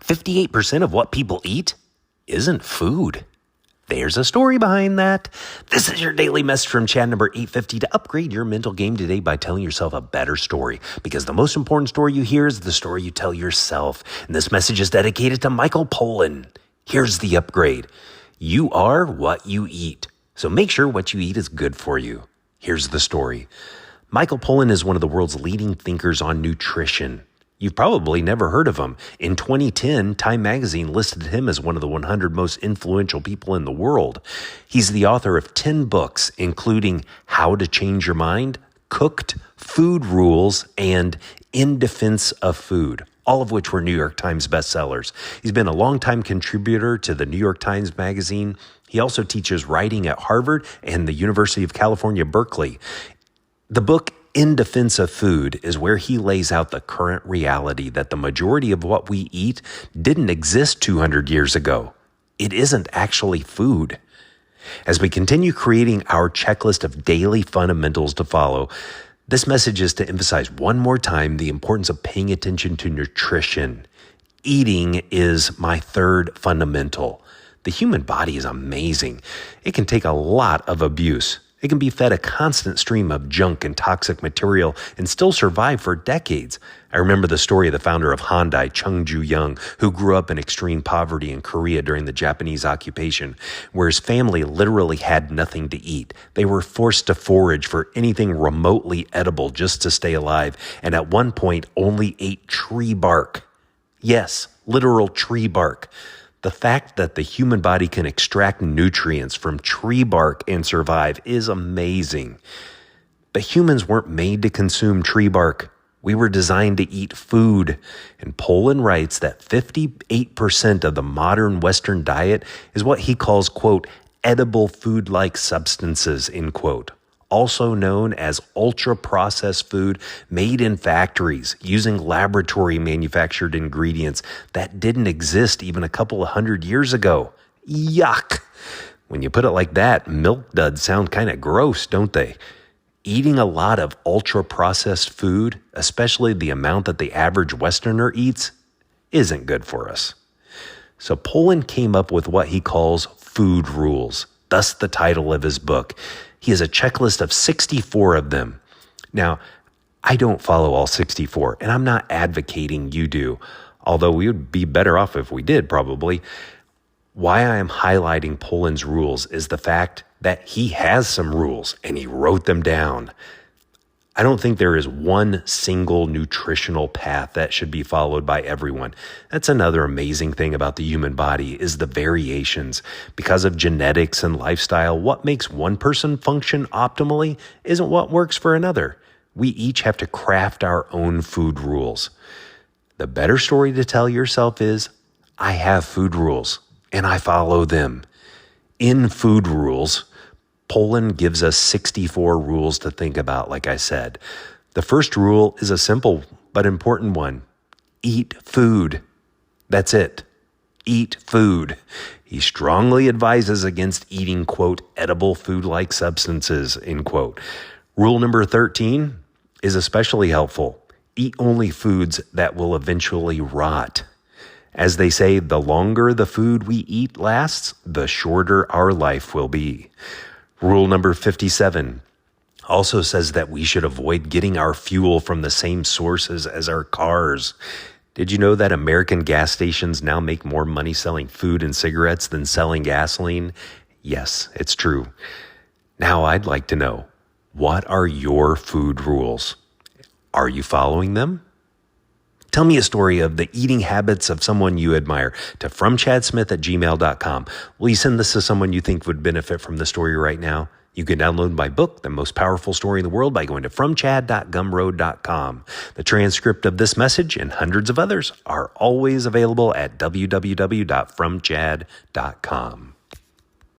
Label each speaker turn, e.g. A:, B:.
A: 58% of what people eat isn't food. There's a story behind that. This is your daily message from Chad number 850 to upgrade your mental game today by telling yourself a better story. Because the most important story you hear is the story you tell yourself. And this message is dedicated to Michael Pollan. Here's the upgrade. You are what you eat. So make sure what you eat is good for you. Here's the story. Michael Pollan is one of the world's leading thinkers on nutrition. You've probably never heard of him. In 2010, Time magazine listed him as one of the 100 most influential people in the world. He's the author of 10 books, including How to Change Your Mind, Cooked, Food Rules, and In Defense of Food, all of which were New York Times bestsellers. He's been a longtime contributor to the New York Times magazine. He also teaches writing at Harvard and the University of California, Berkeley. The book In Defense of Food is where he lays out the current reality that the majority of what we eat didn't exist 200 years ago. It isn't actually food. As we continue creating our checklist of daily fundamentals to follow, this message is to emphasize one more time the importance of paying attention to nutrition. Eating is my third fundamental. The human body is amazing. It can take a lot of abuse. It can be fed a constant stream of junk and toxic material and still survive for decades. I remember the story of the founder of Hyundai, Chung Ju-young, who grew up in extreme poverty in Korea during the Japanese occupation, where his family literally had nothing to eat. They were forced to forage for anything remotely edible just to stay alive, and at one point only ate tree bark. Yes, literal tree bark. The fact that the human body can extract nutrients from tree bark and survive is amazing. But humans weren't made to consume tree bark. We were designed to eat food. And Pollan writes that 58% of the modern Western diet is what he calls, quote, edible food-like substances, end quote. Also known as ultra-processed food made in factories using laboratory manufactured ingredients that didn't exist even a couple of 100 years ago. Yuck! When you put it like that, milk duds sound kind of gross, don't they? Eating a lot of ultra-processed food, especially the amount that the average Westerner eats, isn't good for us. So Pollan came up with what he calls food rules, thus the title of his book. He has a checklist of 64 of them. Now, I don't follow all 64, and I'm not advocating you do, although we would be better off if we did, probably. Why I am highlighting Pollan's rules is the fact that he has some rules, and he wrote them down. I don't think there is one single nutritional path that should be followed by everyone. That's another amazing thing about the human body is the variations. Because of genetics and lifestyle, what makes one person function optimally isn't what works for another. We each have to craft our own food rules. The better story to tell yourself is, I have food rules and I follow them. In Food Rules, Pollan gives us 64 rules to think about, like I said. The first rule is a simple but important one. Eat food. That's it. Eat food. He strongly advises against eating, quote, edible food-like substances, end quote. Rule number 13 is especially helpful. Eat only foods that will eventually rot. As they say, the longer the food we eat lasts, the shorter our life will be. Rule number 57 also says that we should avoid getting our fuel from the same sources as our cars. Did you know that American gas stations now make more money selling food and cigarettes than selling gasoline? Yes, it's true. Now I'd like to know, what are your food rules? Are you following them? Tell me a story of the eating habits of someone you admire to fromchadsmith@gmail.com. Will you send this to someone you think would benefit from the story right now? You can download my book, The Most Powerful Story in the World, by going to fromchad.gumroad.com. The transcript of this message and hundreds of others are always available at www.fromchad.com.